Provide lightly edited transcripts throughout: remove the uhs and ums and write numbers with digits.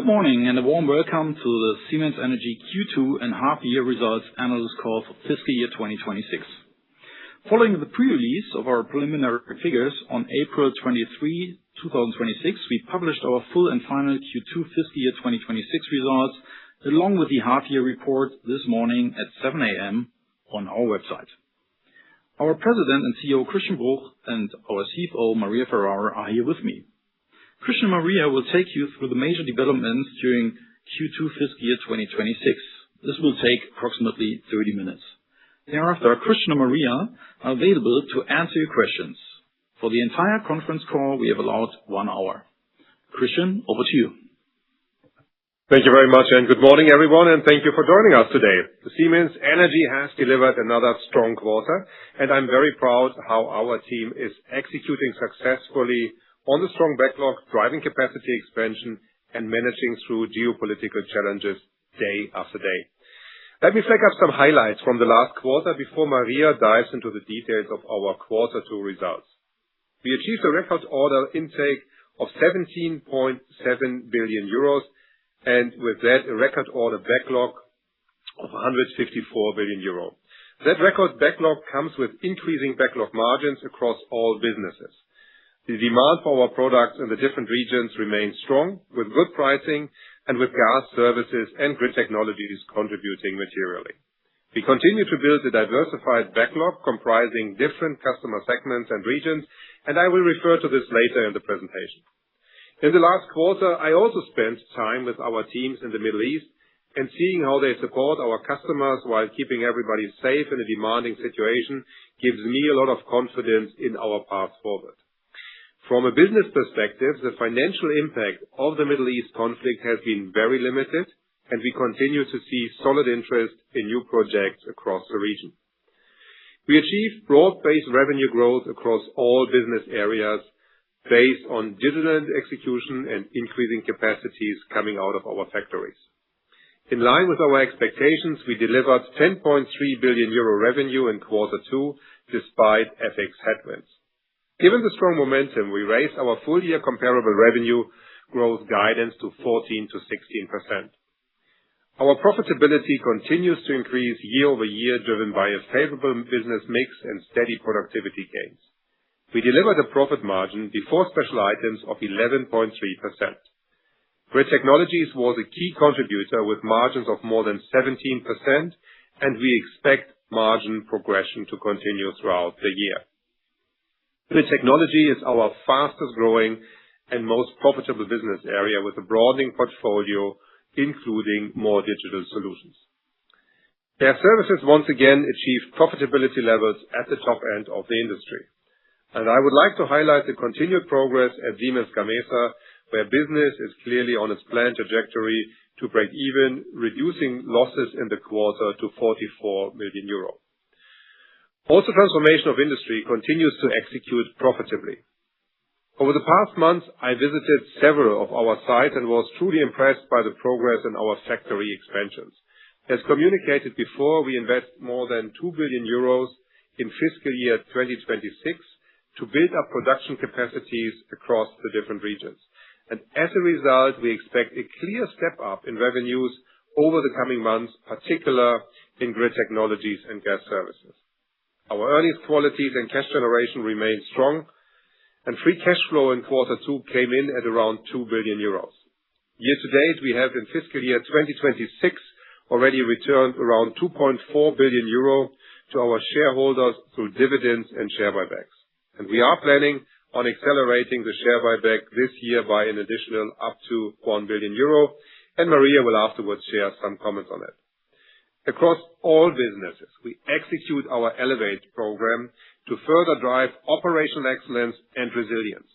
Good morning and a warm welcome to the Siemens Energy Q2 and half-year results analyst call for fiscal year 2026. Following the pre-release of our preliminary figures on April 23, 2026, we published our full and final Q2 fiscal year 2026 results along with the half-year report this morning at 7 a.m. on our website. Our President and CEO, Christian Bruch, and our CFO, Maria Ferraro, are here with me. Christian and Maria will take you through the major developments during Q2 fiscal year 2026. This will take approximately 30 minutes. Thereafter, Christian and Maria are available to answer your questions. For the entire conference call, we have allowed 1 hour. Christian, over to you. Thank you very much, and good morning, everyone, and thank you for joining us today. Siemens Energy has delivered another strong quarter, and I'm very proud how our team is executing successfully on the strong backlog, driving capacity expansion, and managing through geopolitical challenges day after day. Let me flag up some highlights from the last quarter before Maria dives into the details of our quarter 2 results. We achieved a record order intake of 17.7 billion euros, and with that, a record order backlog of 154 billion euro. That record backlog comes with increasing backlog margins across all businesses. The demand for our products in the different regions remains strong, with good pricing and with gas services and grid technologies contributing materially. We continue to build a diversified backlog comprising different customer segments and regions, and I will refer to this later in the presentation. In the last quarter, I also spent time with our teams in the Middle East, and seeing how they support our customers while keeping everybody safe in a demanding situation gives me a lot of confidence in our path forward. From a business perspective, the financial impact of the Middle East conflict has been very limited, and we continue to see solid interest in new projects across the region. We achieved broad-based revenue growth across all business areas based on digital execution and increasing capacities coming out of our factories. In line with our expectations, we delivered 10.3 billion euro revenue in quarter 2 despite FX headwinds. Given the strong momentum, we raised our full-year comparable revenue growth guidance to 14%-16%. Our profitability continues to increase year-over-year, driven by a favorable business mix and steady productivity gains. We delivered a profit margin before special items of 11.3%. Grid Technologies was a key contributor with margins of more than 17%, and we expect margin progression to continue throughout the year. Grid Technology is our fastest growing and most profitable business area with a broadening portfolio, including more digital solutions. Gas Services once again achieved profitability levels at the top end of the industry. And I would like to highlight the continued progress at Siemens Gamesa, where business is clearly on its planned trajectory to break even, reducing losses in the quarter to 44 million euro. Also, Transformation of Industry continues to execute profitably. Over the past months, I visited several of our sites and was truly impressed by the progress in our factory expansions. As communicated before, we invest more than 2 billion euros in fiscal year 2026 to build up production capacities across the different regions. And as a result, we expect a clear step up in revenues over the coming months, particularly in Grid Technologies and Gas Services. Our earnings qualities and cash generation remain strong, and free cash flow in quarter 2 came in at around 2 billion euros. Year to date, we have in fiscal year 2026 already returned around 2.4 billion euro to our shareholders through dividends and share buybacks. And we are planning on accelerating the share buyback this year by an additional up to 1 billion euro, and Maria will afterwards share some comments on it. Across all businesses, we execute our Elevate program to further drive operational excellence and resilience.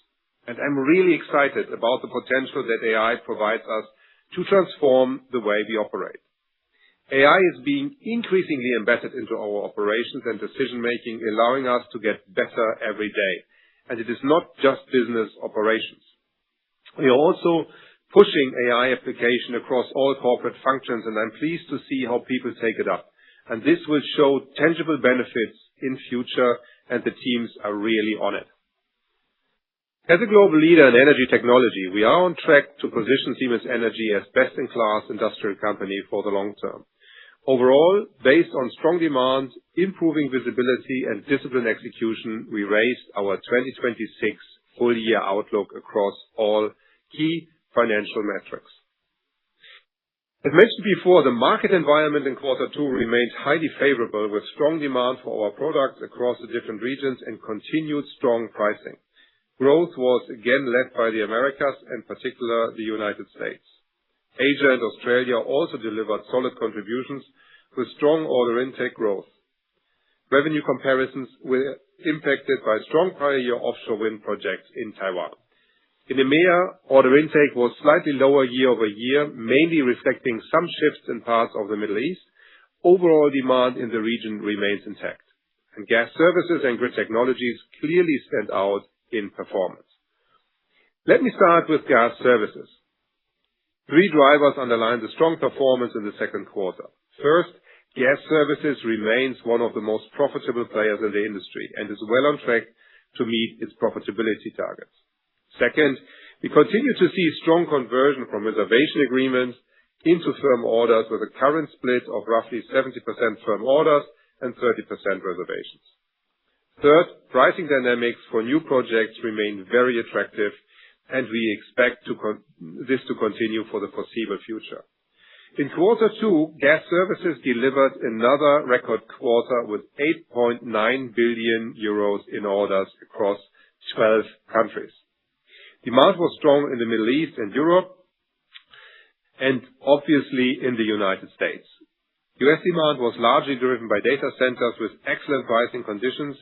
And I'm really excited about the potential that AI provides us to transform the way we operate. AI is being increasingly embedded into our operations and decision-making, allowing us to get better every day. And it is not just business operations. We are also pushing AI application across all corporate functions, and I'm pleased to see how people take it up. And this will show tangible benefits in future, and the teams are really on it. As a global leader in energy technology, we are on track to position Siemens Energy as best-in-class industrial company for the long term. Overall, based on strong demand, improving visibility, and disciplined execution, we raised our 2026 full-year outlook across all key financial metrics. As mentioned before, the market environment in quarter two remained highly favorable, with strong demand for our products across the different regions and continued strong pricing. Growth was again led by the Americas, in particular the United States. Asia and Australia also delivered solid contributions with strong order intake growth. Revenue comparisons were impacted by strong prior year offshore wind projects in Taiwan. In EMEA, order intake was slightly lower year-over-year, mainly reflecting some shifts in parts of the Middle East. Overall demand in the region remains intact, and Gas Services and Grid Technologies clearly stand out in performance. Let me start with Gas Services. Three drivers underline the strong performance in the second quarter. First, Gas Services remains one of the most profitable players in the industry and is well on track to meet its profitability targets. Second, we continue to see strong conversion from reservation agreements into firm orders, with a current split of roughly 70% firm orders and 30% reservations. Third, pricing dynamics for new projects remain very attractive, and we expect this to continue for the foreseeable future. In quarter two, Gas Services delivered another record quarter with 8.9 billion euros in orders across 12 countries. Demand was strong in the Middle East and Europe, and obviously in the United States. U.S. demand was largely driven by data centers with excellent pricing conditions.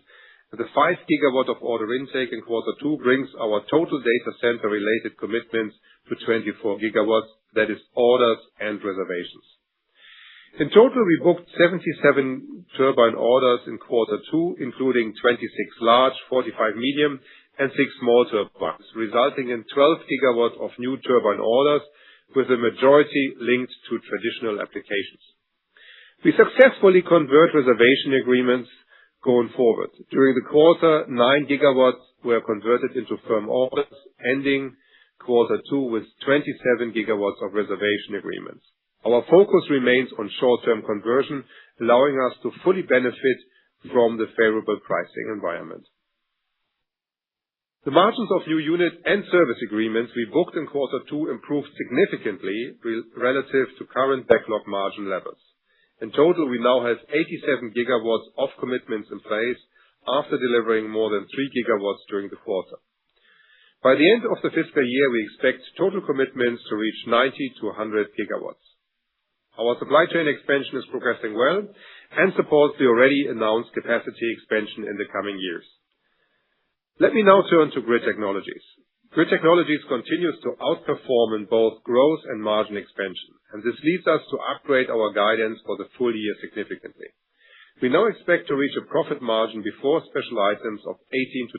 The 5 GW of order intake in quarter two brings our total data center-related commitments to 24 GW, that is orders and reservations. In total, we booked 77 turbine orders in quarter two, including 26 large, 45 medium, and 6 small turbines, resulting in 12 GW of new turbine orders, with the majority linked to traditional applications. We successfully convert reservation agreements going forward. During the quarter, 9 GW were converted into firm orders, ending quarter two with 27 GW of reservation agreements. Our focus remains on short-term conversion, allowing us to fully benefit from the favorable pricing environment. The margins of new unit and service agreements we booked in quarter two improved significantly relative to current backlog margin levels. In total, we now have 87 GW of commitments in place after delivering more than 3 GW during the quarter. By the end of the fiscal year, we expect total commitments to reach 90 to 100 GW. Our supply chain expansion is progressing well and supports the already announced capacity expansion in the coming years. Let me now turn to Grid Technologies. Grid Technologies continues to outperform in both growth and margin expansion, and this leads us to upgrade our guidance for the full year significantly. We now expect to reach a profit margin before special items of 18 to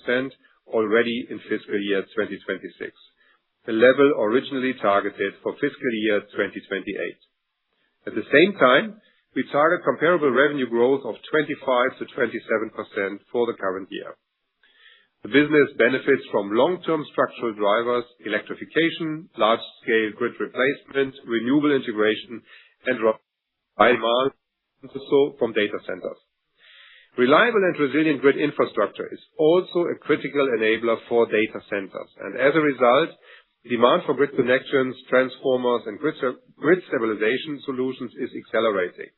20% already in fiscal year 2026, the level originally targeted for fiscal year 2028. At the same time, we target comparable revenue growth of 25 to 27% for the current year. The business benefits from long-term structural drivers, electrification, large-scale grid replacement, renewable integration, and demand also from data centers. Reliable and resilient grid infrastructure is also a critical enabler for data centers, and as a result, demand for grid connections, transformers, and grid stabilization solutions is accelerating.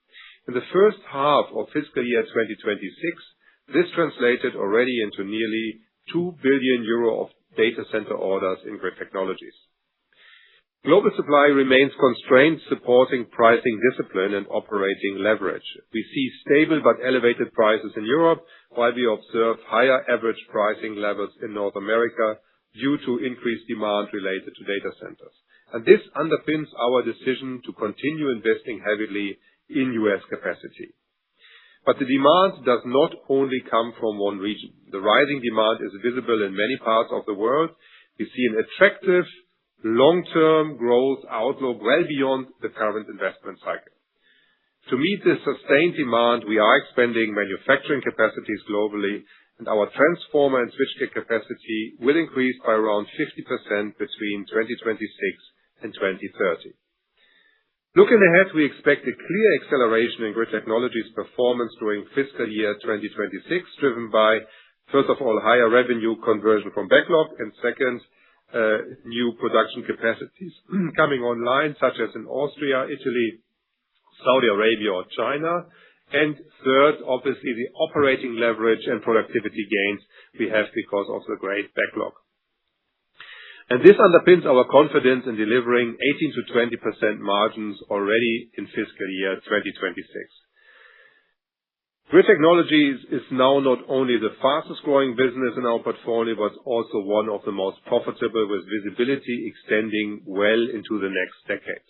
In the first half of fiscal year 2026, this translated already into nearly 2 billion euro of data center orders in Grid Technologies. Global supply remains constrained, supporting pricing discipline and operating leverage. We see stable but elevated prices in Europe, while we observe higher average pricing levels in North America due to increased demand related to data centers. And this underpins our decision to continue investing heavily in U.S. capacity. But the demand does not only come from one region. The rising demand is visible in many parts of the world. We see an attractive long-term growth outlook well beyond the current investment cycle. To meet this sustained demand, we are expanding manufacturing capacities globally, and our transformer and switchgear capacity will increase by around 50% between 2026 and 2030. Looking ahead, we expect a clear acceleration in Grid Technologies performance during fiscal year 2026, driven by, first of all, higher revenue conversion from backlog, and second, new production capacities coming online, such as in Austria, Italy, Saudi Arabia, or China. And third, obviously, the operating leverage and productivity gains we have because of the great backlog. And this underpins our confidence in delivering 18 to 20% margins already in fiscal year 2026. Grid Technologies is now not only the fastest growing business in our portfolio, but also one of the most profitable, with visibility extending well into the next decade.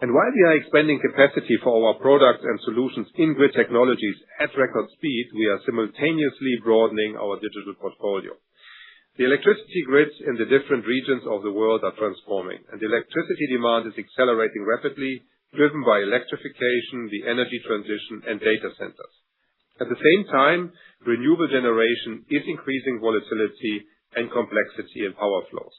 And while we are expanding capacity for our products and solutions in Grid Technologies at record speed, we are simultaneously broadening our digital portfolio. The electricity grids in the different regions of the world are transforming, and electricity demand is accelerating rapidly, driven by electrification, the energy transition, and data centers. At the same time, renewable generation is increasing volatility and complexity in power flows.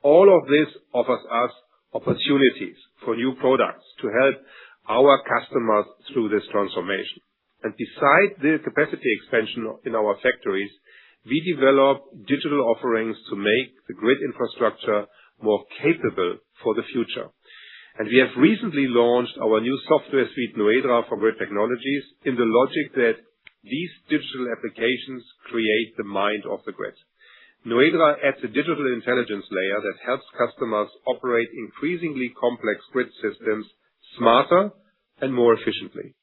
All of this offers us opportunities for new products to help our customers through this transformation. And beside the capacity expansion in our factories, we develop digital offerings to make the grid infrastructure more capable for the future. And we have recently launched our new software suite, Noedra, for Grid Technologies, in the logic that these digital applications create the mind of the grid. Noedra adds a digital intelligence layer that helps customers operate increasingly complex grid systems smarter and more efficiently.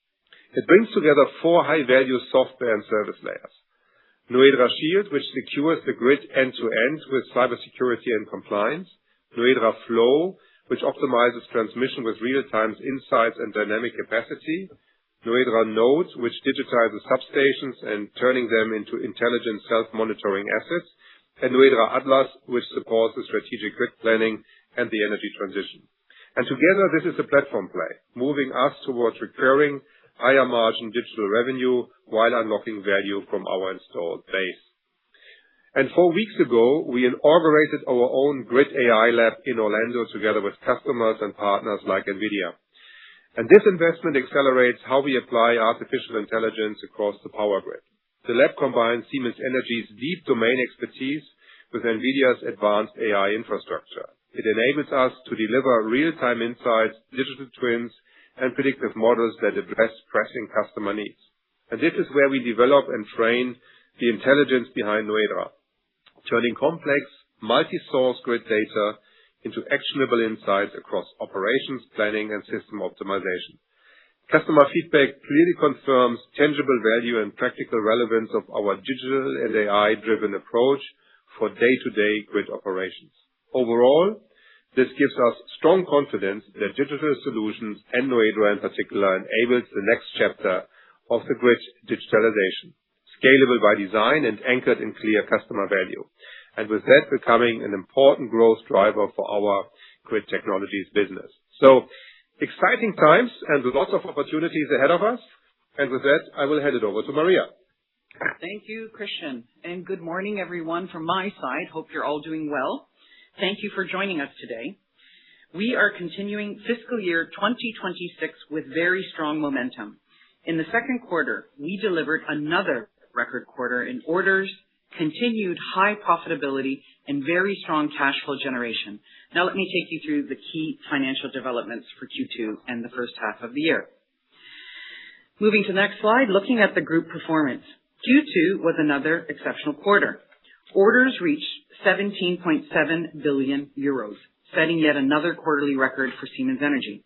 It brings together 4 high-value software and service layers. Noedra Shield, which secures the grid end-to-end with cybersecurity and compliance. Noedra Flow, which optimizes transmission with real-time insights and dynamic capacity. Noedra Nodes, which digitizes substations and turning them into intelligent self-monitoring assets. And Noedra Atlas, which supports the strategic grid planning and the energy transition. And together, this is a platform play, moving us towards recurring higher margin digital revenue while unlocking value from our installed base. And 4 weeks ago, we inaugurated our own Grid AI Lab in Orlando together with customers and partners like NVIDIA. And this investment accelerates how we apply artificial intelligence across the power grid. The lab combines Siemens Energy's deep domain expertise with NVIDIA's advanced AI infrastructure. It enables us to deliver real-time insights, digital twins, and predictive models that address pressing customer needs. And this is where we develop and train the intelligence behind Noedra, turning complex, multi-source grid data into actionable insights across operations, planning, and system optimization. Customer feedback clearly confirms tangible value and practical relevance of our digital and AI-driven approach for day-to-day grid operations. Overall, this gives us strong confidence that digital solutions, and Noedra in particular, enables the next chapter of the grid digitalization, scalable by design and anchored in clear customer value, and with that becoming an important growth driver for our Grid Technologies business. So, exciting times and lots of opportunities ahead of us. And with that, I will hand it over to Maria. Thank you, Christian. And good morning, everyone, from my side. Hope you're all doing well. Thank you for joining us today. We are continuing fiscal year 2026 with very strong momentum. In the second quarter, we delivered another record quarter in orders, continued high profitability, and very strong cash flow generation. Now let me take you through the key financial developments for Q2 and the first half of the year. Moving to the next slide, looking at the group performance. Q2 was another exceptional quarter. Orders reached 17.7 billion euros, setting yet another quarterly record for Siemens Energy.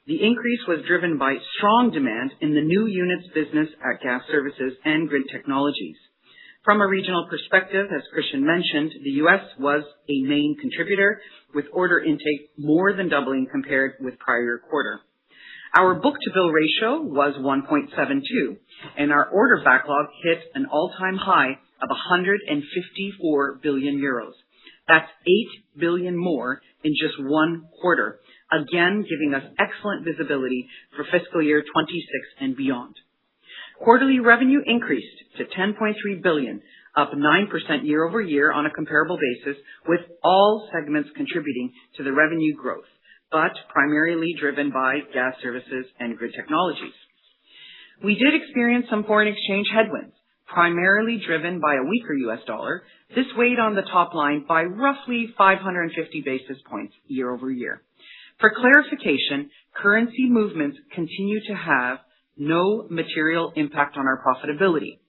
The increase was driven by strong demand in the new units business at Gas Services and Grid Technologies. From a regional perspective, as Christian mentioned, the US was a main contributor, with order intake more than doubling compared with prior quarter. Our book-to-bill ratio was 1.72, and our order backlog hit an all-time high of 154 billion euros. That's 8 billion more in just one quarter, again giving us excellent visibility for fiscal year 26 and beyond. Quarterly revenue increased to $10.3 billion, up 9% year-over-year on a comparable basis, with all segments contributing to the revenue growth, but primarily driven by Gas Services and Grid Technologies. We did experience some foreign exchange headwinds, primarily driven by a weaker U.S. dollar. This weighed on the top line by roughly 550 basis points year-over-year. For clarification, currency movements continue to have no material impact on our profitability.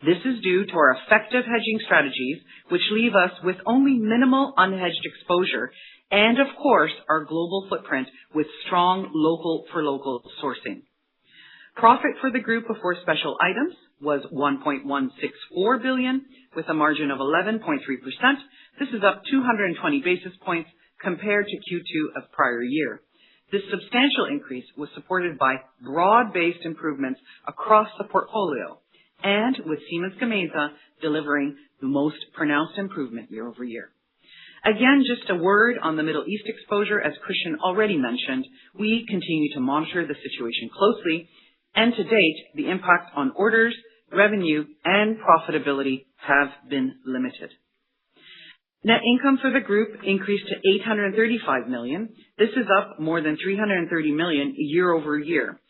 This is due to our effective hedging strategies, which leave us with only minimal unhedged exposure, and of course, our global footprint with strong local-for-local sourcing. Profit for the group before special items was $1.164 billion, with a margin of 11.3%. This is up 220 basis points compared to Q2 of prior year. This substantial increase was supported by broad-based improvements across the portfolio, and with Siemens Gamesa delivering the most pronounced improvement year-over-year. Again, just a word on the Middle East exposure. As Christian already mentioned, we continue to monitor the situation closely, and to date, the impact on orders, revenue, and profitability have been limited. Net income for the group increased to $835 million. This is up more than $330 million year-over-year.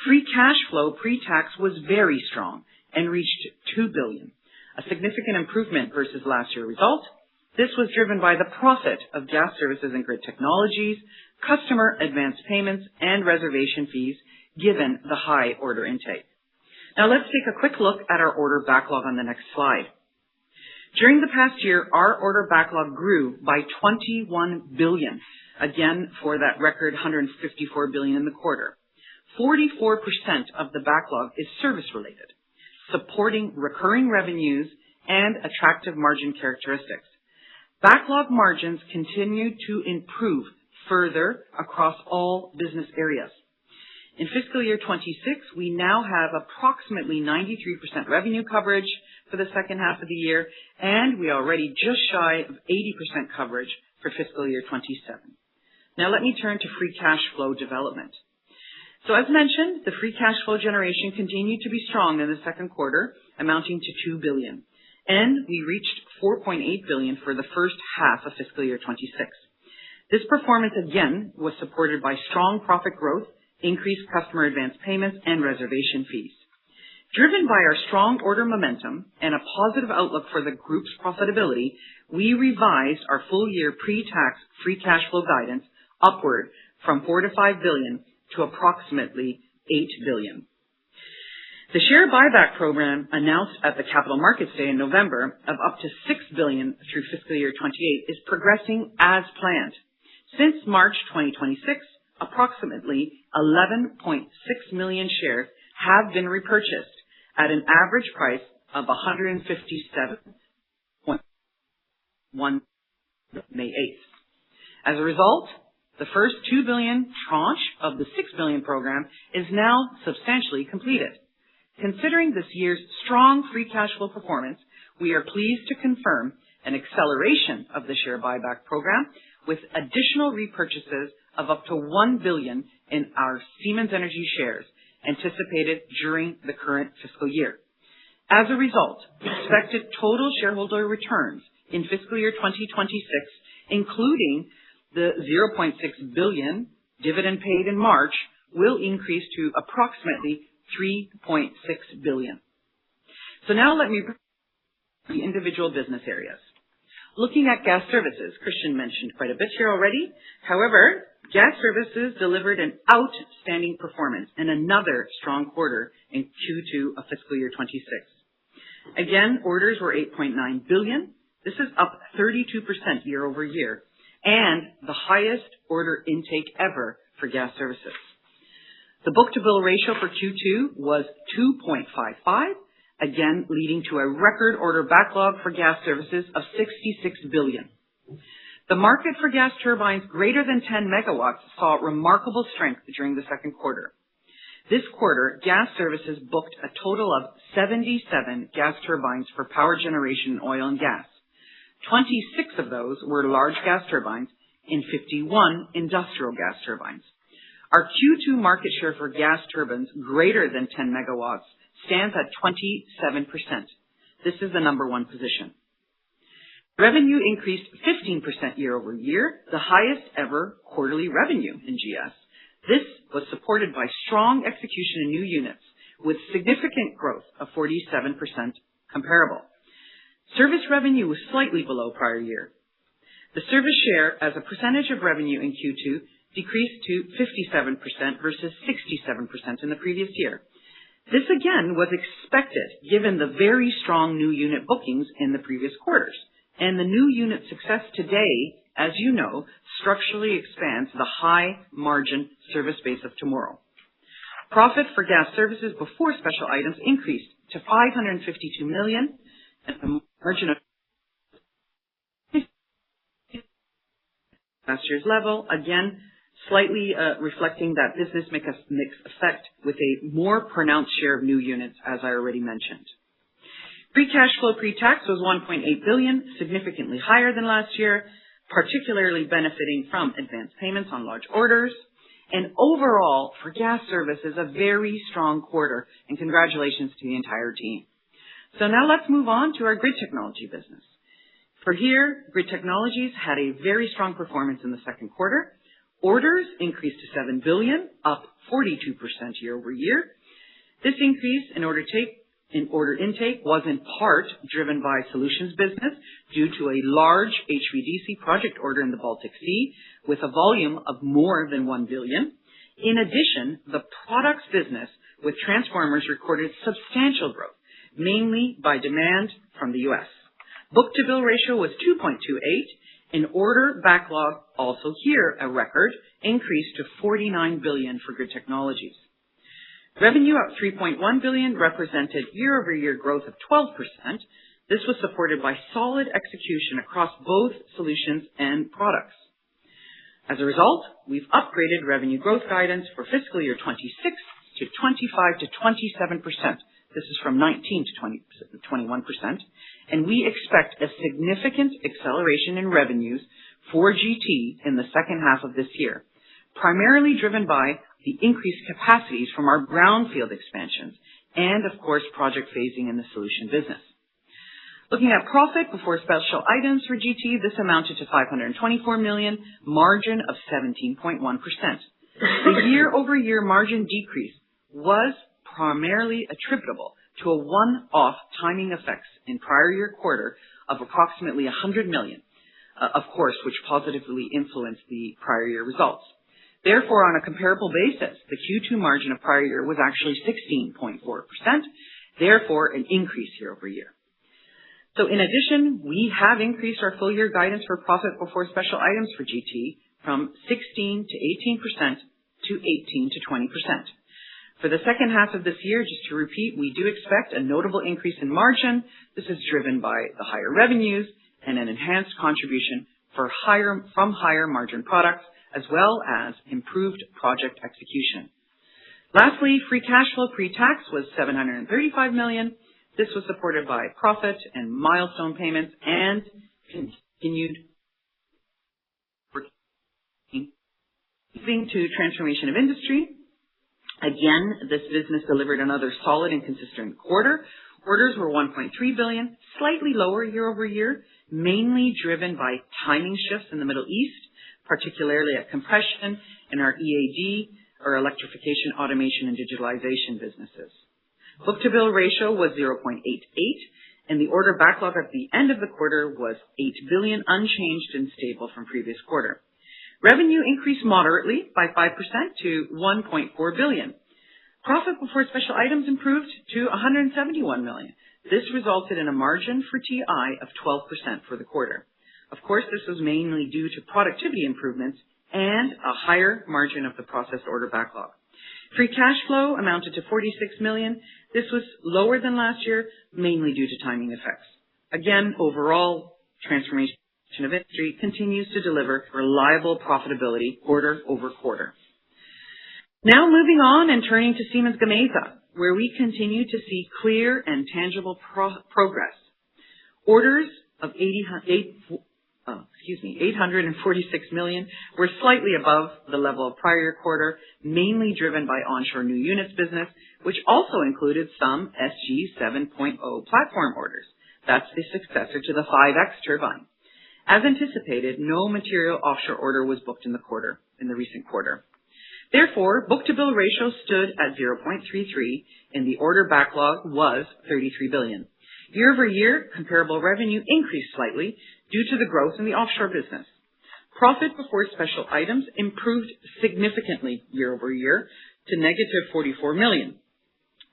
Free cash flow pre-tax was very strong and reached $2 billion, a significant improvement versus last year's result. This was driven by the profit of Gas Services and Grid Technologies, customer advance payments, and reservation fees, given the high order intake. Now let's take a quick look at our order backlog on the next slide. During the past year, our order backlog grew by $21 billion, again for that record $154 billion in the quarter. 44% of the backlog is service-related, supporting recurring revenues and attractive margin characteristics. Backlog margins continue to improve further across all business areas. In fiscal year 26, we now have approximately 93% revenue coverage for the second half of the year, and we are already just shy of 80% coverage for fiscal year 27. Now let me turn to free cash flow development. So as mentioned, the free cash flow generation continued to be strong in the second quarter, amounting to $2 billion, and we reached $4.8 billion for the first half of fiscal year 26. This performance again was supported by strong profit growth, increased customer advance payments, and reservation fees. Driven by our strong order momentum and a positive outlook for the group's profitability, we revised our full-year pre-tax free cash flow guidance upward from $4 to $5 billion to approximately $8 billion. The share buyback program announced at the Capital Markets Day in November of up to $6 billion through fiscal year 28 is progressing as planned. Since March 2026, approximately 11.6 million shares have been repurchased at an average price of $157.1 May 8th. As a result, the first $2 billion tranche of the $6 billion program is now substantially completed. Considering this year's strong free cash flow performance, we are pleased to confirm an acceleration of the share buyback program with additional repurchases of up to $1 billion in our Siemens Energy shares anticipated during the current fiscal year. As a result, expected total shareholder returns in fiscal year 2026, including the $0.6 billion dividend paid in March, will increase to approximately $3.6 billion. So now let me the individual business areas. Looking at Gas Services, Christian mentioned quite a bit here already. However, Gas Services delivered an outstanding performance and another strong quarter in Q2 of fiscal year 26. Again, orders were $8.9 billion. This is up 32% year over year and the highest order intake ever for Gas Services. The book-to-bill ratio for Q2 was 2.55, again leading to a record order backlog for Gas Services of $66 billion. The market for gas turbines greater than 10 megawatts saw remarkable strength during the second quarter. This quarter, Gas Services booked a total of 77 gas turbines for power generation in oil and gas. 26 of those were large gas turbines and 51 industrial gas turbines. Our Q2 market share for gas turbines greater than 10 megawatts stands at 27%. This is the number one position. Revenue increased 15% year-over-year, the highest ever quarterly revenue in GS. This was supported by strong execution in new units, with significant growth of 47% comparable. Service revenue was slightly below prior year. The service share as a percentage of revenue in Q2 decreased to 57% versus 67% in the previous year. This again was expected given the very strong new unit bookings in the previous quarters. And the new unit success today, as you know, structurally expands the high margin service base of tomorrow. Profit for gas services before special items increased to 552 million at the margin of last year's level, again, slightly reflecting that business mix effect with a more pronounced share of new units, as I already mentioned. Free cash flow pre-tax was 1.8 billion, significantly higher than last year, particularly benefiting from advanced payments on large orders. And overall, for gas services, a very strong quarter, and congratulations to the entire team. So now let's move on to our grid technology business. For here, grid technologies had a very strong performance in the second quarter. Orders increased to 7 billion, up 42% year-over-year. This increase in order intake was in part driven by solutions business due to a large HVDC project order in the Baltic Sea with a volume of more than 1 billion. In addition, the products business with transformers recorded substantial growth, mainly by demand from the US. Book-to-bill ratio was 2.28, and order backlog, also here a record, increased to 49 billion for grid technologies. Revenue up 3.1 billion represented year-over-year growth of 12%. This was supported by solid execution across both solutions and products. As a result, we've upgraded revenue growth guidance for fiscal year 26 to 25 to 27%. This is from 19 to 21%. And we expect a significant acceleration in revenues for GT in the second half of this year, primarily driven by the increased capacities from our brownfield expansions and, of course, project phasing in the solution business. Looking at profit before special items for GT, this amounted to 524 million, margin of 17.1%. The year-over-year margin decrease was primarily attributable to a one-off timing effects in prior year quarter of approximately 100 million, of course, which positively influenced the prior year results. Therefore, on a comparable basis, the Q2 margin of prior year was actually 16.4%, therefore an increase year-over-year. So in addition, we have increased our full year guidance for profit before special items for GT from 16 to 18% to 18 to 20%. For the second half of this year, just to repeat, we do expect a notable increase in margin. This is driven by the higher revenues and an enhanced contribution from higher margin products, as well as improved project execution. Lastly, free cash flow pre-tax was 735 million. This was supported by profit and milestone payments and continued moving to transformation of industry. Again, this business delivered another solid and consistent quarter. Orders were 1.3 billion, slightly lower year-over-year, mainly driven by timing shifts in the Middle East, particularly at compression and our EAD, or electrification, automation, and digitalization businesses. Book-to-bill ratio was 0.88, and the order backlog at the end of the quarter was 8 billion, unchanged and stable from previous quarter. Revenue increased moderately by 5% to 1.4 billion. Profit before special items improved to 171 million. This resulted in a margin for TI of 12% for the quarter. Of course, this was mainly due to productivity improvements and a higher margin of the processed order backlog. Free cash flow amounted to 46 million. This was lower than last year, mainly due to timing effects. Again, overall, transformation of industry continues to deliver reliable profitability quarter over quarter. Now moving on and turning to Siemens Gamesa, where we continue to see clear and tangible progress. Orders of 846 million were slightly above the level of prior quarter, mainly driven by onshore new units business, which also included some SG 7.0 platform orders. That's the successor to the 5X turbine. As anticipated, no material offshore order was booked in the recent quarter. Therefore, book-to-bill ratio stood at 0.33 and the order backlog was 33 billion. Year-over-year, comparable revenue increased slightly due to the growth in the offshore business. Profit before special items improved significantly year-over-year to negative 44 million,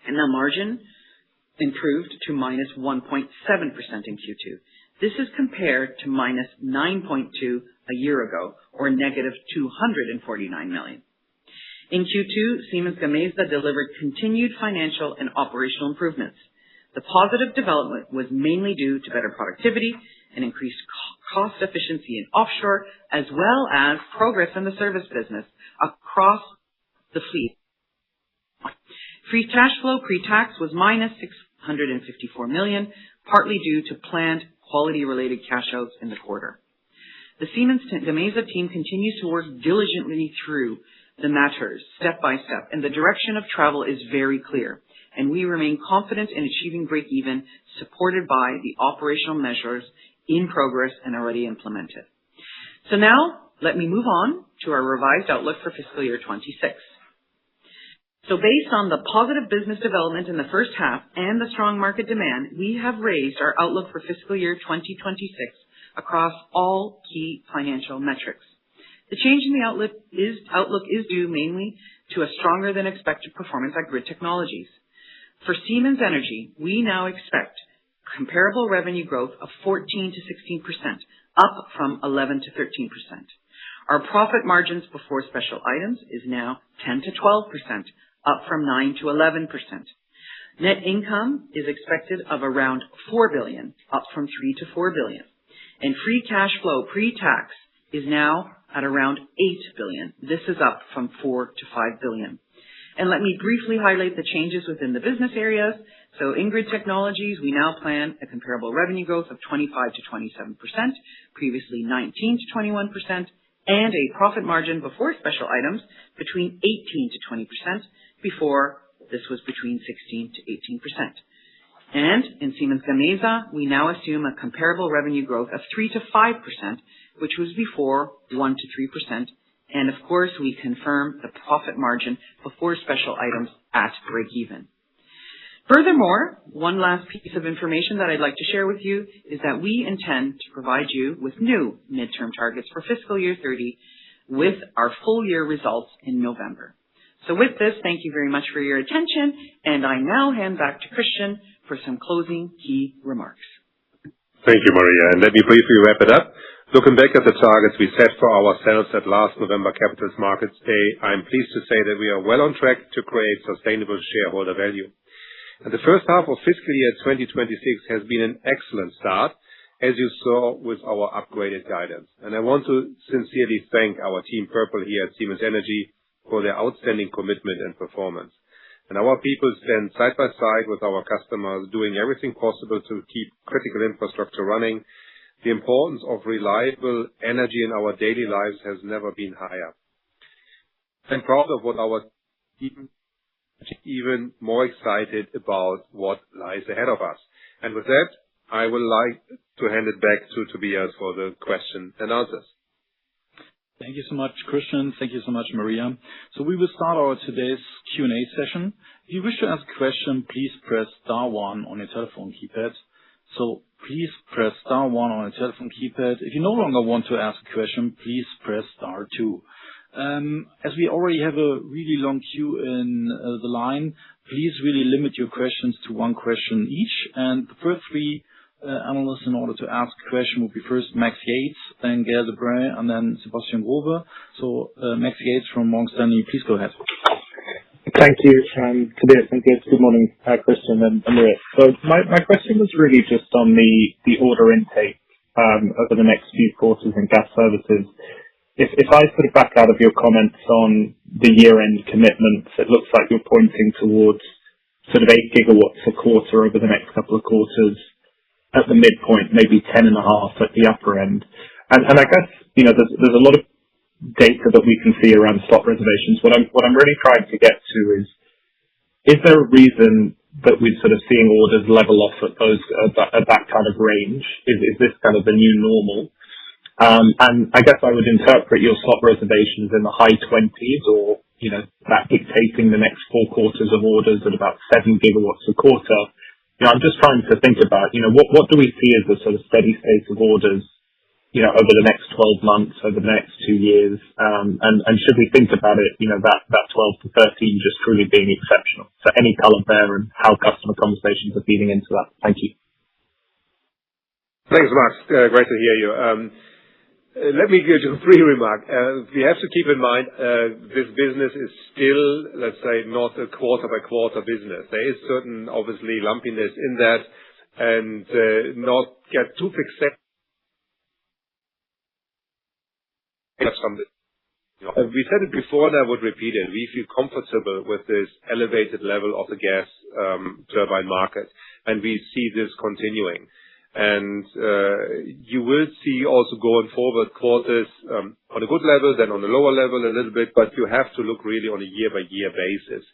and the margin improved to minus 1.7% in Q2. This is compared to minus 9.2% a year ago, or negative 249 million. In Q2, Siemens Gamesa delivered continued financial and operational improvements. The positive development was mainly due to better productivity and increased cost efficiency in offshore, as well as progress in the service business across the fleet. Free cash flow pre-tax was minus 654 million, partly due to planned quality-related cash outs in the quarter. The Siemens Gamesa team continues to work diligently through the matters step by step, and the direction of travel is very clear, and we remain confident in achieving break-even, supported by the operational measures in progress and already implemented. So now, let me move on to our revised outlook for fiscal year 26. So based on the positive business development in the first half and the strong market demand, we have raised our outlook for fiscal year 2026 across all key financial metrics. The change in the outlook is due mainly to a stronger than expected performance at Grid Technologies. For Siemens Energy, we now expect comparable revenue growth of 14 to 16%, up from 11 to 13%. Our profit margins before special items is now 10 to 12%, up from 9 to 11%. Net income is expected of around 4 billion, up from 3 to 4 billion. And free cash flow pre-tax is now at around 8 billion. This is up from 4 to 5 billion. And let me briefly highlight the changes within the business areas. So in Grid Technologies, we now plan a comparable revenue growth of 25 to 27%, previously 19 to 21%, and a profit margin before special items between 18 to 20%, before this was between 16 to 18%. And in Siemens Gamesa, we now assume a comparable revenue growth of 3 to 5%, which was before 1 to 3%. And of course, we confirm the profit margin before special items at break-even. Furthermore, one last piece of information that I'd like to share with you is that we intend to provide you with new midterm targets for fiscal year 30 with our full year results in November. So with this, thank you very much for your attention, and I now hand back to Christian for some closing key remarks. Thank you, Maria. And let me briefly wrap it up. Looking back at the targets we set for ourselves at last November Capital Markets Day, I'm pleased to say that we are well on track to create sustainable shareholder value. And the first half of fiscal year 2026 has been an excellent start, as you saw with our upgraded guidance. And I want to sincerely thank our Team Purple here at Siemens Energy for their outstanding commitment and performance. And our people stand side by side with our customers, doing everything possible to keep critical infrastructure running. The importance of reliable energy in our daily lives has never been higher. I'm proud of what our team is, even more excited about what lies ahead of us. And with that, I would like to hand it back to Tobias for the question and answers. Thank you so much, Christian. Thank you so much, Maria. So we will start our today's Q&A session. If you wish to ask a question, please press star 1 on your telephone keypad. So please press star 1 on your telephone keypad. If you no longer want to ask a question, please press star 2. As we already have a really long queue in the line, please really limit your questions to one question each. And the first three analysts in order to ask a question will be first Max Yates, then Gael de Bray, and then Sebastian Grobe. So Max Yates from Morgan Stanley, please go ahead. Thank you, Tobias, and good morning, Christian and Maria. So my question was really just on the order intake over the next few quarters in gas services. If I sort of back out of your comments on the year-end commitments, it looks like you're pointing towards sort of 8 gigawatts a quarter over the next couple of quarters. At the midpoint, maybe 10.5 at the upper end. And I guess, there's a lot of data that we can see around slot reservations. What I'm really trying to get to is there a reason that we're sort of seeing orders level off at that kind of range? Is this kind of the new normal? And I guess I would interpret your slot reservations in the high 20s, or that dictating the next 4 quarters of orders at about 7 gigawatts a quarter. I'm just trying to think about what do we see as the sort of steady state of orders over the next 12 months, over the next 2 years, and should we think about it, that 12 to 13 just truly being exceptional? So any color there and how customer conversations are feeding into that? Thank you. Thanks, Max. Great to hear you. Let me give you 3 remarks. We have to keep in mind, this business is still, let's say, not a quarter-by-quarter business. There is certain, obviously, lumpiness in that, and not get too fixated. We said it before, and I would repeat it. We feel comfortable with this elevated level of the gas turbine market, and we see this continuing. And you will see also going forward quarters on a good level, then on a lower level a little bit, but you have to look really on a year-by-year basis.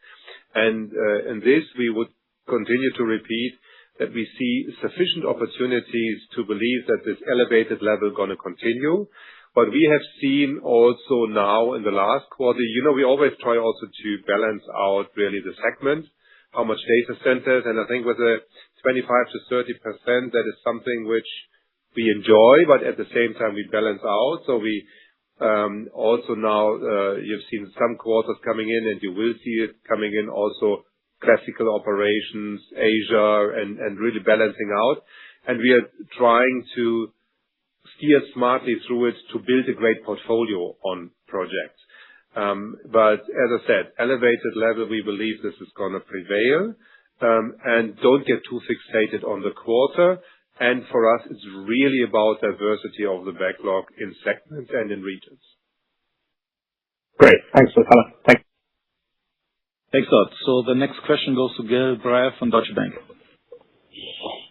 And in this, we would continue to repeat that we see sufficient opportunities to believe that this elevated level is going to continue. But we have seen also now in the last quarter, we always try also to balance out really the segment, how much data centers, and I think with a 25 to 30%, that is something which we enjoy, but at the same time we balance out. So we also now, you've seen some quarters coming in, and you will see it coming in also classical operations, Asia, and really balancing out. And we are trying to steer smartly through it to build a great portfolio on projects. But as I said, elevated level, we believe this is going to prevail. And don't get too fixated on the quarter. And for us, it's really about diversity of the backlog in segments and in regions. Great. Thanks for the color. Thanks. Thanks a lot. So the next question goes to Gael Breyer from Deutsche Bank.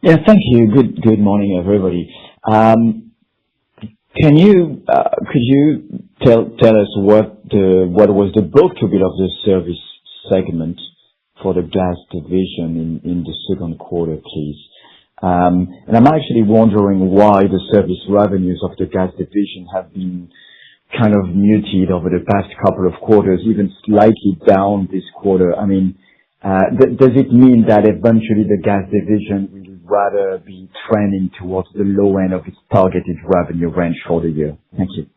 Yeah, thank you. Good morning, everybody. Could you tell us what was the book-to-bill of the service segment for the gas division in the second quarter, please? And I'm actually wondering why the service revenues of the gas division have been kind of muted over the past couple of quarters, even slightly down this quarter. I mean, does it mean that eventually the gas division will rather be trending towards the low end of its targeted revenue range for the year? Thank you.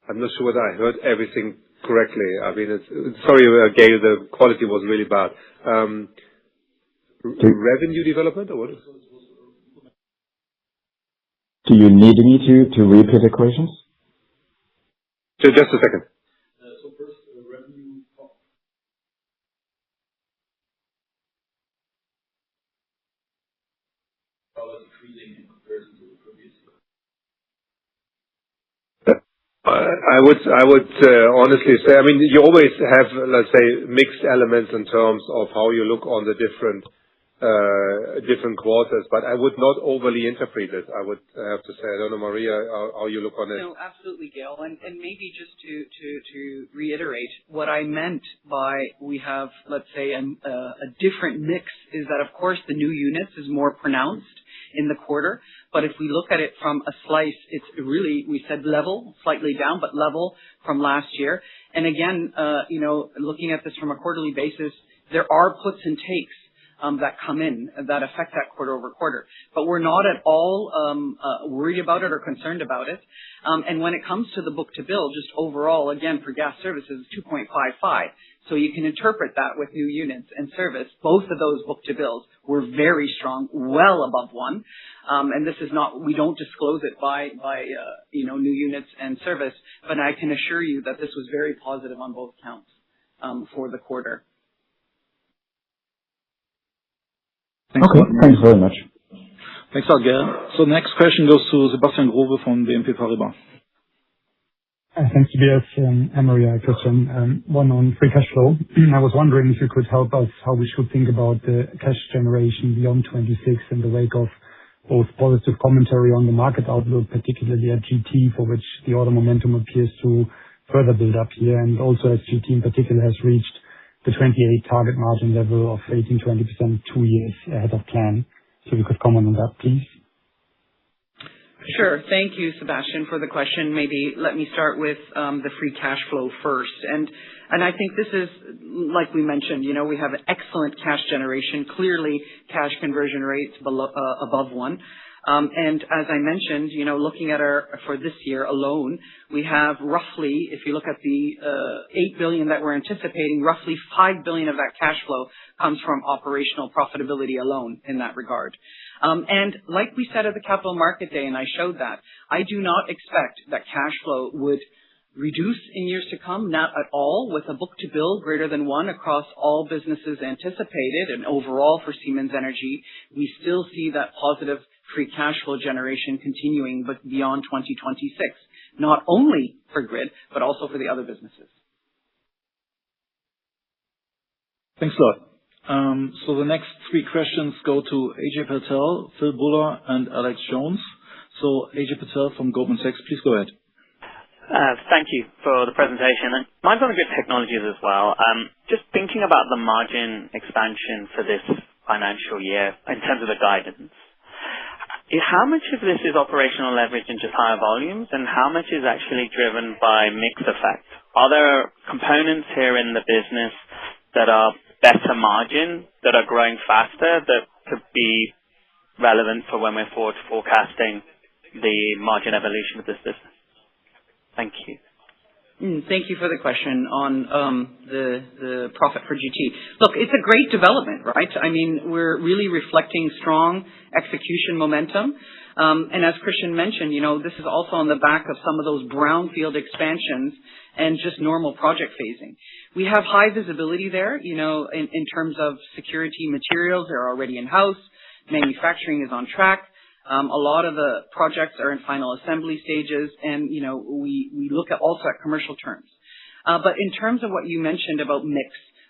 I'm not sure whether I heard everything correctly. I mean, sorry, Gail, the quality was really bad. Revenue development or what? Do you need me to repeat the questions? Just a second. So first, revenue decreasing in comparison to the previous year. I would honestly say, I mean, you always have, let's say, mixed elements in terms of how you look on the different quarters, but I would not overly interpret it. I would have to say, I don't know, Maria, how you look on it. No, absolutely, Gail. And maybe just to reiterate what I meant by we have, let's say, a different mix is that, of course, the new units is more pronounced in the quarter. But if we look at it from a slice, it's really, we said level, slightly down, but level from last year. And again, looking at this from a quarterly basis, there are puts and takes that come in that affect that quarter over quarter. But we're not at all worried about it or concerned about it. And when it comes to the book-to-bill, just overall, again, for gas services, 2.55. So you can interpret that with new units and service. Both of those book-to-bills were very strong, well above 1. And this is not, we don't disclose it by new units and service, but I can assure you that this was very positive on both counts for the quarter. Okay, thanks very much. Thanks a lot, Gail. So the next question goes to Sebastian Growe from BNP Paribas. Thanks, Tobias, Anne-Marie, Christian. One on free cash flow. I was wondering if you could help us how we should think about the cash generation beyond 26 in the wake of both positive commentary on the market outlook, particularly at GT, for which the order momentum appears to further build up here, and also as GT in particular has reached the 28 target margin level of 18%-20% 2 years ahead of plan. If you could comment on that, please. Sure. Thank you, Sebastian, for the question. Maybe let me start with the free cash flow first. And I think this is, like we mentioned, we have an excellent cash generation, clearly cash conversion rates above 1. And as I mentioned, looking at for this year alone, we have roughly, if you look at the 8 billion that we're anticipating, roughly 5 billion of that cash flow comes from operational profitability alone in that regard. And like we said at the Capital Market Day, and I showed that, I do not expect that cash flow would reduce in years to come, not at all, with a book-to-bill greater than 1 across all businesses anticipated. And overall for Siemens Energy, we still see that positive free cash flow generation continuing, but beyond 2026, not only for grid, but also for the other businesses. Thanks a lot. So the next 3 questions go to Ajay Patel, Phil Buller, and Alex Jones. So Ajay Patel from Goldman Sachs, please go ahead. Thank you for the presentation. And mine's on Grid Technologies as well. Just thinking about the margin expansion for this financial year in terms of the guidance. How much of this is operational leverage and just higher volumes, and how much is actually driven by mix effect? Are there components here in the business that are better margin, that are growing faster, that could be relevant for when we're forward forecasting the margin evolution of this business? Thank you. Thank you for the question on the profit for GT. Look, it's a great development, right? I mean, we're really reflecting strong execution momentum. And as Christian mentioned, this is also on the back of some of those brownfield expansions and just normal project phasing. We have high visibility there, in terms of security materials. They're already in-house. Manufacturing is on track. A lot of the projects are in final assembly stages, and we look at also at commercial terms. But in terms of what you mentioned about mix,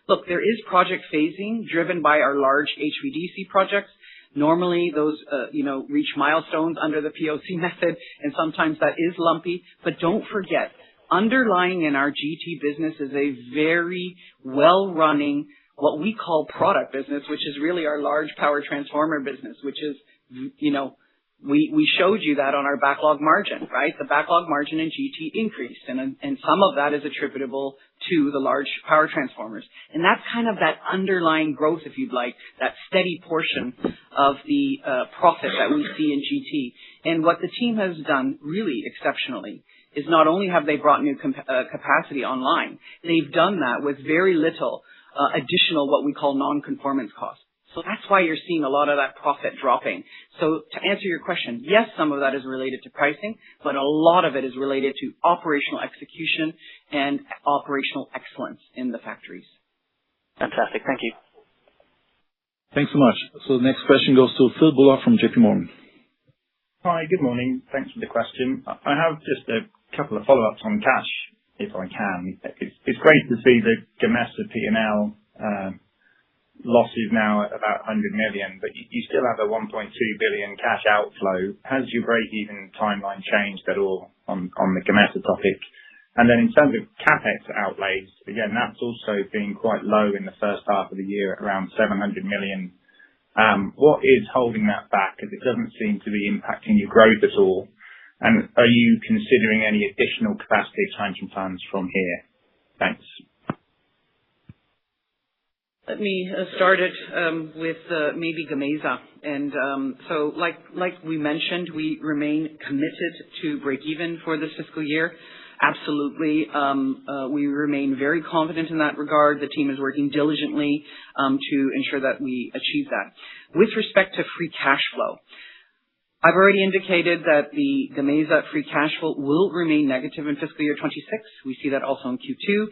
look, there is project phasing driven by our large HVDC projects. Normally, those reach milestones under the POC method, and sometimes that is lumpy. But don't forget, underlying in our GT business is a very well-running, what we call product business, which is really our large power transformer business, which is we showed you that on our backlog margin, right? The backlog margin in GT increased, and some of that is attributable to the large power transformers. And that's kind of that underlying growth, if you'd like, that steady portion of the profit that we see in GT. And what the team has done really exceptionally is not only have they brought new capacity online, they've done that with very little additional what we call non-conformance costs. So that's why you're seeing a lot of that profit dropping. So to answer your question, yes, some of that is related to pricing, but a lot of it is related to operational execution and operational excellence in the factories. Fantastic. Thank you. Thanks so much. So the next question goes to Phil Buller from JP Morgan. Hi, good morning. Thanks for the question. I have just a couple of follow-ups on cash, if I can. It's great to see the Gamesa P&L losses now at about 100 million, but you still have a 1.2 billion cash outflow. Has your break-even timeline changed at all on the Gamesa topic? And then in terms of CapEx outlays, again, that's also been quite low in the first half of the year at around 700 million. What is holding that back? Because it doesn't seem to be impacting your growth at all. And are you considering any additional capacity expansion plans from here? Thanks. Let me start it with maybe Gamesa. And so like we mentioned, we remain committed to break even for this fiscal year. Absolutely. We remain very confident in that regard. The team is working diligently to ensure that we achieve that. With respect to free cash flow, I've already indicated that the Gamesa free cash flow will remain negative in fiscal year 26. We see that also in Q2.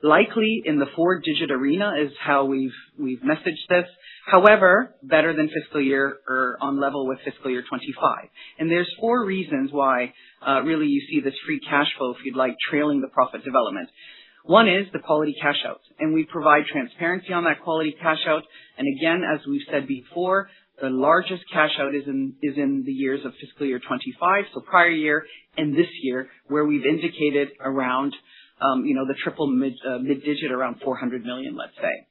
Likely in the 4-digit arena is how we've messaged this. However, better than fiscal year or on level with fiscal year 25. And there's 4 reasons why really you see this free cash flow, if you'd like, trailing the profit development. One is the quality cash out, and we provide transparency on that quality cash out. And again, as we've said before, the largest cash out is in the years of fiscal year 25, so prior year, and this year, where we've indicated around, the triple mid-digit, around 400 million, let's say.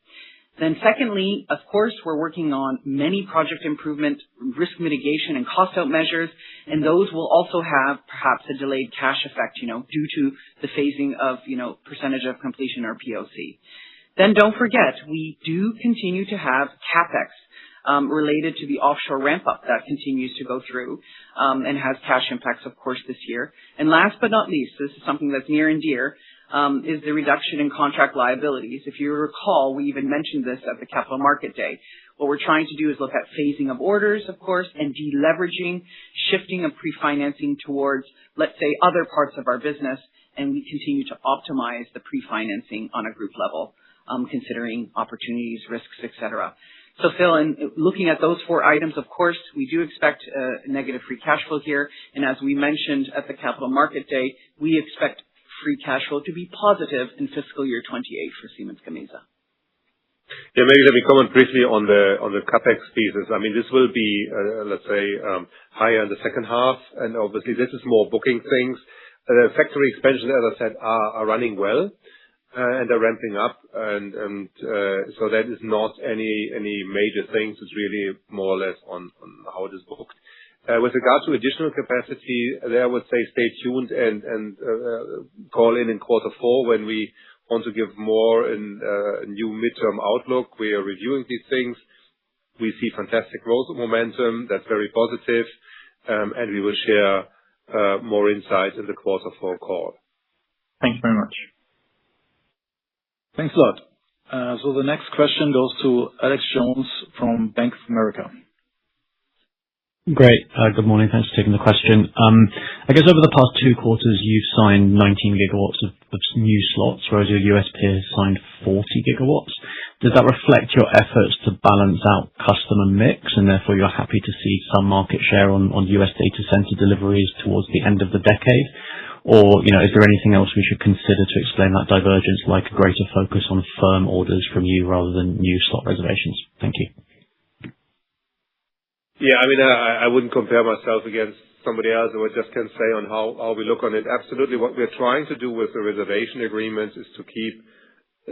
Then secondly, of course, we're working on many project improvement, risk mitigation, and cost out measures, and those will also have perhaps a delayed cash effect, due to the phasing of, percentage of completion or POC. Then don't forget, we do continue to have CapEx related to the offshore ramp-up that continues to go through and has cash impacts, of course, this year. And last but not least, this is something that's near and dear, is the reduction in contract liabilities. If you recall, we even mentioned this at the Capital Market Day. What we're trying to do is look at phasing of orders, of course, and deleveraging, shifting of pre-financing towards, let's say, other parts of our business, and we continue to optimize the pre-financing on a group level, considering opportunities, risks, etc. So Phil, in looking at those 4 items, of course, we do expect a negative free cash flow here, and as we mentioned at the Capital Market Day, we expect free cash flow to be positive in fiscal year 28 for Siemens Gamesa. Yeah, maybe let me comment briefly on the CapEx pieces. I mean, this will be, let's say, higher in the second half, and obviously this is more booking things. The factory expansion, as I said, are running well, and they're ramping up, and so that is not any major things. It's really more or less on how it is booked. With regard to additional capacity, there I would say stay tuned and call in quarter 4 when we want to give more in a new midterm outlook. We are reviewing these things. We see fantastic growth momentum. That's very positive, and we will share more insights in the quarter 4 call. Thank you very much. Thanks a lot. So the next question goes to Alex Jones from Bank of America. Great. Good morning. Thanks for taking the question. I guess over the past 2 quarters, you've signed 19 gigawatts of new slots, whereas your US peers signed 40 gigawatts. Does that reflect your efforts to balance out customer mix, and therefore you're happy to see some market share on US data center deliveries towards the end of the decade? Or, is there anything else we should consider to explain that divergence, like a greater focus on firm orders from you rather than new slot reservations? Thank you. Yeah, I mean, I wouldn't compare myself against somebody else. I just can say on how we look on it. Absolutely, what we're trying to do with the reservation agreements is to keep,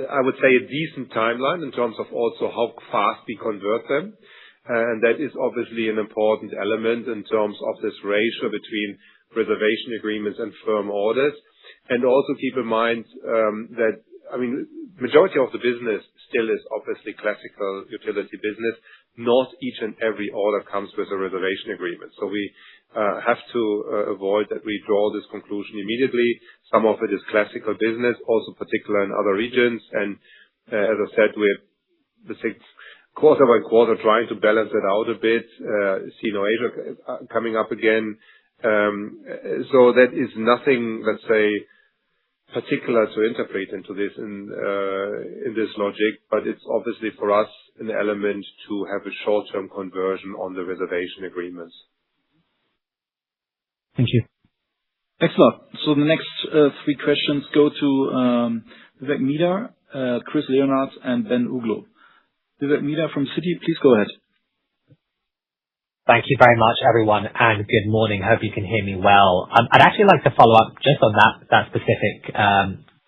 I would say, a decent timeline in terms of also how fast we convert them. And that is obviously an important element in terms of this ratio between reservation agreements and firm orders. And also keep in mind that, I mean, majority of the business still is obviously classical utility business. Not each and every order comes with a reservation agreement. So we have to avoid that we draw this conclusion immediately. Some of it is classical business, also particular in other regions. And as I said, we're quarter by quarter trying to balance it out a bit. Asia coming up again. So that is nothing, let's say, particular to interpret into this in this logic, but it's obviously for us an element to have a short-term conversion on the reservation agreements. Thank you. Excellent. So the next 3 questions go to Vivek Midha, Chris Leonard, and Ben Uglow. Vivek Midha from Citi, please go ahead. Thank you very much, everyone, and good morning. Hope you can hear me well. I'd actually like to follow up just on that specific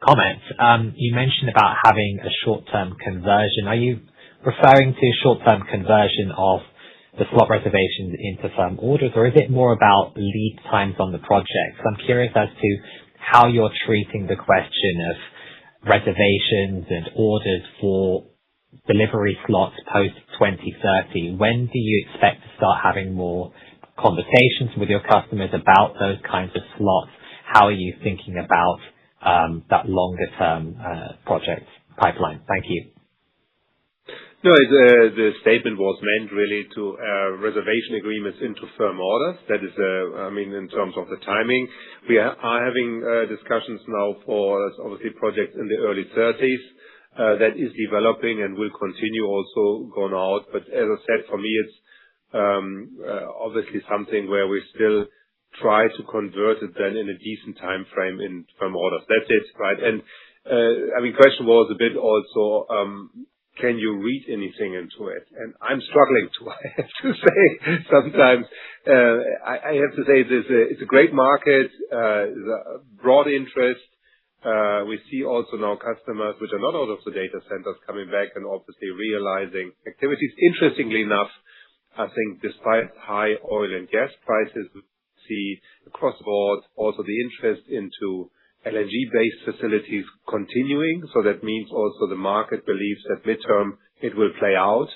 comment. You mentioned about having a short-term conversion. Are you referring to short-term conversion of the slot reservations into firm orders, or is it more about lead times on the project? I'm curious as to how you're treating the question of reservations and orders for delivery slots post 2030. When do you expect to start having more conversations with your customers about those kinds of slots? How are you thinking about that longer term project pipeline? Thank you. No, the statement was meant really to reservation agreements into firm orders. That is, I mean, in terms of the timing, we are having discussions now for obviously projects in the early 30s. that is developing and will continue also going out. But as I said, for me, it's obviously something where we still try to convert it then in a decent time frame in firm orders. That's it, right? And question was a bit also, can you read anything into it? And I'm struggling to, I have to say, sometimes. I have to say it's a great market, there's a broad interest. We see also now customers which are not out of the data centers coming back and obviously realizing activities. Interestingly enough, I think despite high oil and gas prices, we see across the board also the interest into LNG-based facilities continuing. So that means also the market believes that midterm it will play out.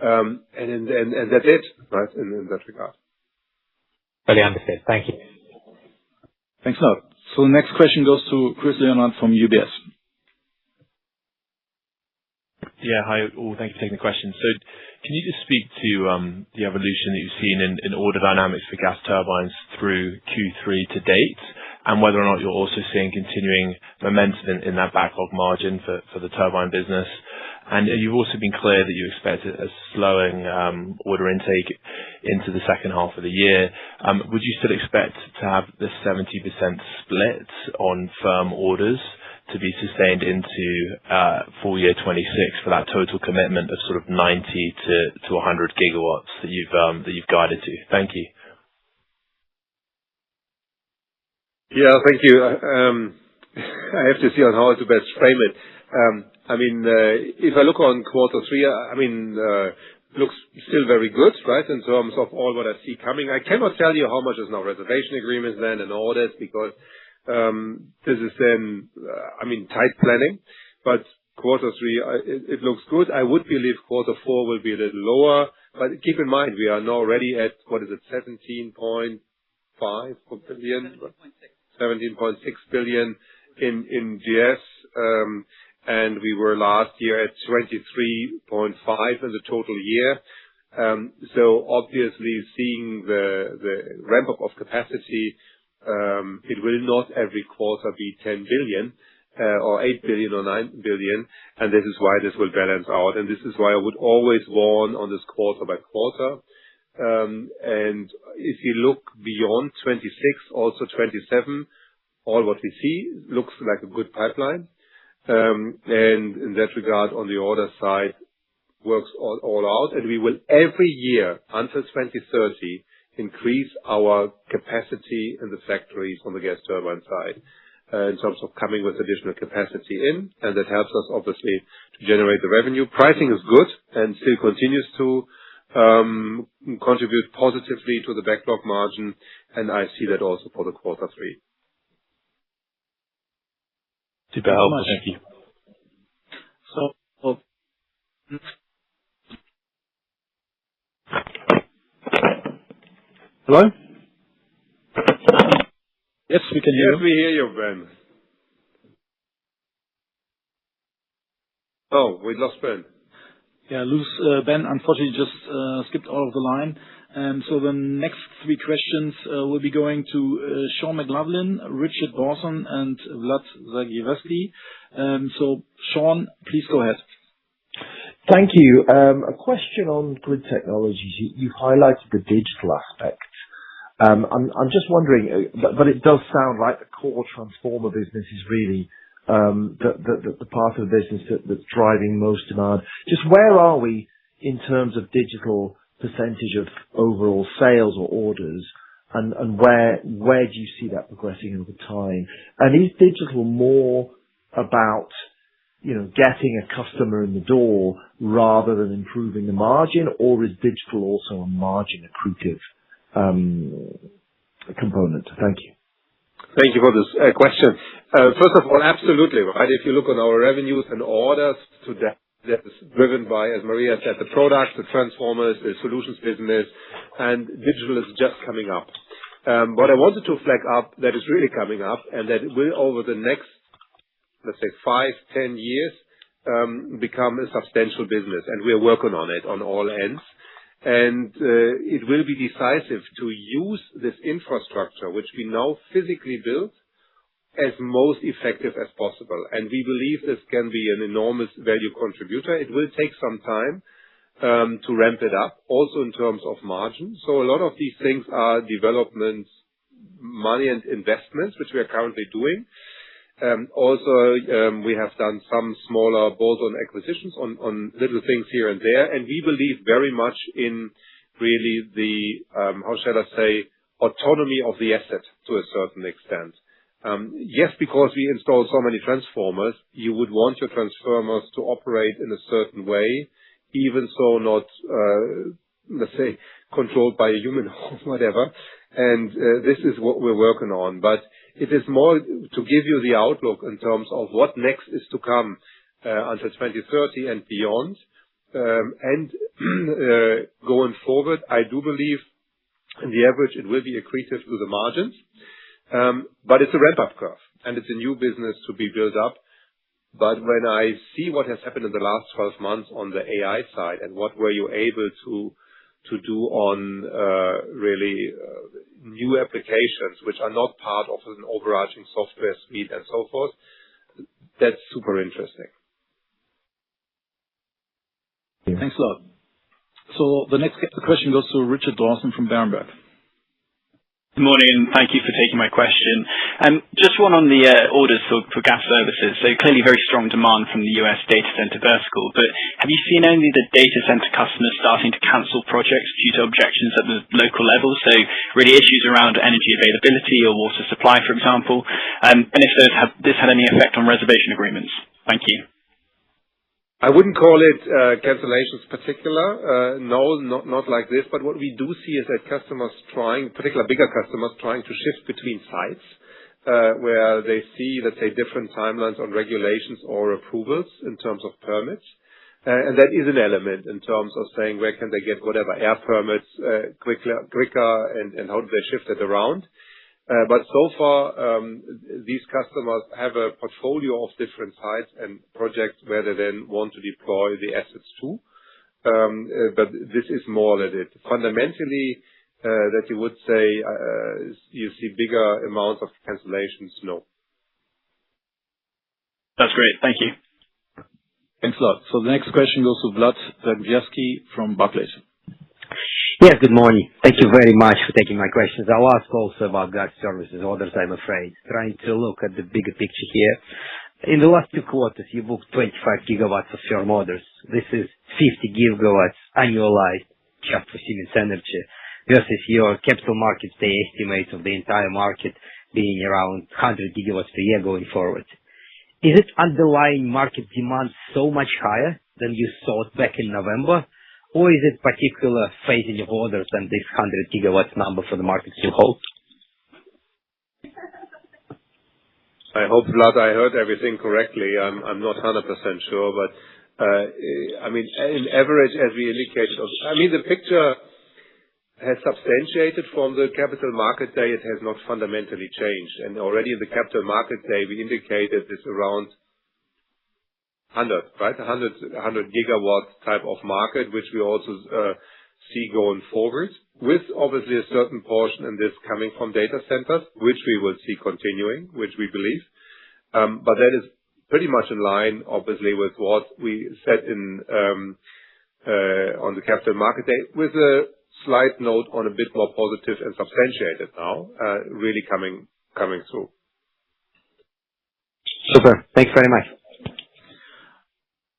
And that's it, right, in that regard. Fully understood. Thank you. Thanks a lot. So the next question goes to Chris Leonard from UBS. Yeah, hi all. Thank you for taking the question. So can you just speak to the evolution that you've seen in order dynamics for gas turbines through Q3 to date, and whether or not you're also seeing continuing momentum in that backlog margin for the turbine business? And you've also been clear that you expect a slowing order intake into the second half of the year. Would you still expect to have the 70% split on firm orders to be sustained into full year 26 for that total commitment of sort of 90 to 100 gigawatts that you've guided to? Thank you. Yeah, thank you. I have to see on how to best frame it. If I look on quarter three, looks still very good, right, in terms of all what I see coming. I cannot tell you how much is now reservation agreements then and orders, because this is then, tight planning. But quarter three, it looks good. I would believe quarter four will be a little lower, but keep in mind, we are now already at, 17.5 billion? 17.6 billion in GS, and we were last year at 23.5 in the total year. So obviously seeing the ramp up of capacity, it will not every quarter be 10 billion, or 8 billion or 9 billion, and this is why this will balance out. And this is why I would always warn on this quarter by quarter. And if you look beyond 26, also 27, all what we see looks like a good pipeline. And in that regard, on the order side, works all out, and we will every year until 2030 increase our capacity in the factories on the gas turbine side, in terms of coming with additional capacity in, and that helps us obviously to generate the revenue. Pricing is good and still continues to contribute positively to the backlog margin, and I see that also for the quarter three. Super helpful. Thank you. So, hello? Yes, we can hear you. Yes, we hear you, Ben. Oh, we lost Ben. Yeah, Ben unfortunately just skipped out of the line. So the next three questions will be going to Sean McLoughlin, Richard Dawson, and Vlad Zagievsky. So Sean, please go ahead. Thank you. A question on grid technologies. You've highlighted the digital aspect. I'm just wondering, but it does sound like the core transformer business is really the part of the business that's driving most demand. Just where are we in terms of digital percentage of overall sales or orders, and where do you see that progressing over time? And is digital more about, getting a customer in the door rather than improving the margin, or is digital also a margin accretive component? Thank you. Thank you for this question. First of all, absolutely, right? If you look on our revenues and orders today, that is driven by, as Maria said, the products, the transformers, the solutions business, and digital is just coming up. What I wanted to flag up that is really coming up, and that will over the next, let's say, 5-10 years, become a substantial business, and we are working on it on all ends. And it will be decisive to use this infrastructure, which we now physically build, as most effective as possible. And we believe this can be an enormous value contributor. It will take some time to ramp it up, also in terms of margin. So a lot of these things are development money and investments, which we are currently doing. Also, we have done some smaller bolt-on acquisitions on little things here and there, and we believe very much in really the, how shall I say, autonomy of the asset to a certain extent. Yes, because we install so many transformers, you would want your transformers to operate in a certain way, even so not, let's say, controlled by a human or whatever. And this is what we're working on. But it is more to give you the outlook in terms of what next is to come until 2030 and beyond. And going forward, I do believe in the average it will be accretive to the margins. But it's a ramp-up curve, and it's a new business to be built up. But when I see what has happened in the last 12 months on the AI side and what were you able to do on really new applications which are not part of an overarching software suite and so forth, that's super interesting. Thanks a lot. So the next question goes to Richard Dawson from Berenberg. Good morning, and thank you for taking my question. Just one on the orders for gas services. So clearly very strong demand from the US data center vertical, but have you seen only the data center customers starting to cancel projects due to objections at the local level? So really issues around energy availability or water supply, for example. And if this had any effect on reservation agreements? Thank you. I wouldn't call it cancellations particular. No, not like this. But what we do see is that customers trying, particularly bigger customers, trying to shift between sites where they see, let's say, different timelines on regulations or approvals in terms of permits. And that is an element in terms of saying where can they get whatever air permits quicker and how do they shift it around. But so far, these customers have a portfolio of different sites and projects where they then want to deploy the assets to. But this is more that it fundamentally that you would say you see bigger amounts of cancellations. No. That's great. Thank you. Thanks a lot. So the next question goes to Vlad Zagrzewski from Barclays. Yes, good morning. Thank you very much for taking my questions. I'll ask also about gas services orders, I'm afraid. Trying to look at the bigger picture here. In the last 2 quarters, you booked 25 gigawatts of firm orders. This is 50 gigawatts annualized just for Siemens Energy versus your capital markets day estimates of the entire market being around 100 gigawatts per year going forward. Is it underlying market demand so much higher than you thought back in November? Or is it particular phasing of orders and this 100 gigawatts number for the market still holds? I hope, Vlad, I heard everything correctly. I'm not 100% sure, but I mean, in average, as we indicated, I mean, the picture has substantiated from the capital market day. It has not fundamentally changed. And already in the capital market day, we indicated this around 100, right? 100 gigawatt type of market, which we also see going forward, with obviously a certain portion in this coming from data centers, which we will see continuing, which we believe. But that is pretty much in line, obviously, with what we said in on the capital market day, with a slight note on a bit more positive and substantiated now, really coming through. Super. Thanks very much.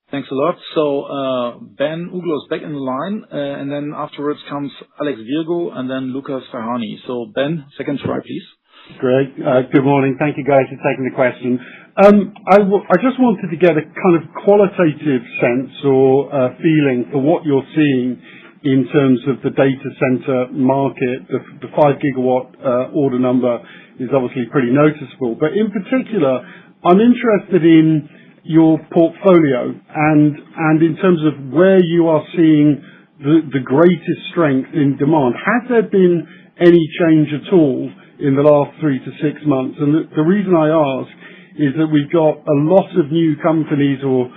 Thanks a lot. So Ben Uglo is back in the line, and then afterwards comes Alex Virgo and then Lucas Farhani. So Ben, second try, please. Great. Good morning. Thank you guys for taking the question. I just wanted to get a kind of qualitative sense or feeling for what you're seeing in terms of the data center market. The 5 gigawatt order number is obviously pretty noticeable, but in particular, I'm interested in your portfolio and in terms of where you are seeing the greatest strength in demand. Has there been any change at all in the last 3 to 6 months? And the reason I ask is that we've got a lot of new companies or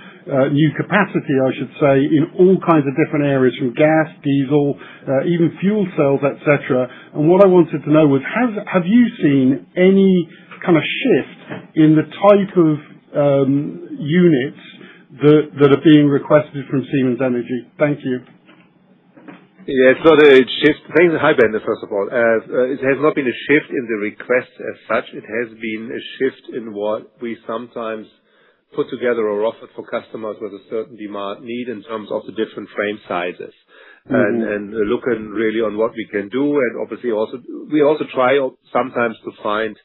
new capacity, I should say, in all kinds of different areas, from gas, diesel, even fuel cells, etc. And what I wanted to know was, have you seen any kind of shift in the type of units that are being requested from Siemens Energy? Thank you. Yeah, it's not a shift. Hi, Ben, first of all. It has not been a shift in the request as such. It has been a shift in what we sometimes put together or offered for customers with a certain demand need in terms of the different frame sizes. And looking really on what we can do. And obviously we also try sometimes to find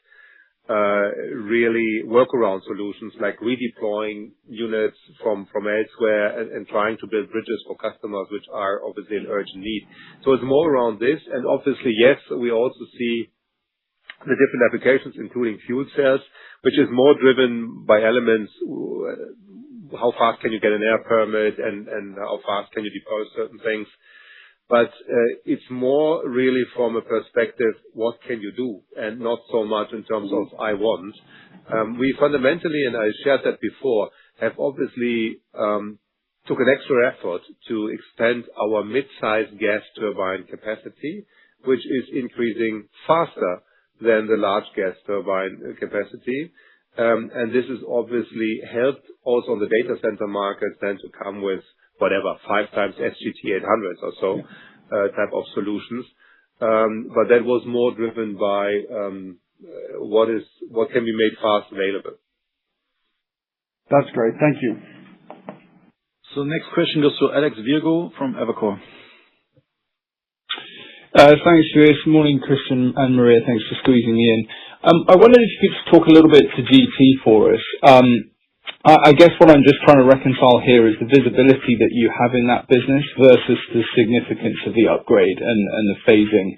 really workaround solutions like redeploying units from elsewhere and trying to build bridges for customers which are obviously in urgent need. So it's more around this. And obviously, yes, we also see the different applications, including fuel cells, which is more driven by elements. How fast can you get an air permit and how fast can you deploy certain things? But it's more really from a perspective, what can you do? And not so much in terms of I want. We fundamentally, and I shared that before, have obviously took an extra effort to extend our mid-size gas turbine capacity, which is increasing faster than the large gas turbine capacity. And this has obviously helped also on the data center market then to come with whatever, 5 times SGT 800s or so type of solutions. But that was more driven by what can be made fast available. That's great. Thank you. So next question goes to Alex Virgo from Evercore. Thanks, Luis. Morning, Christian and Maria. Thanks for squeezing me in. I wondered if you could just talk a little bit to GT for us. I guess what I'm just trying to reconcile here is the visibility that you have in that business versus the significance of the upgrade and the phasing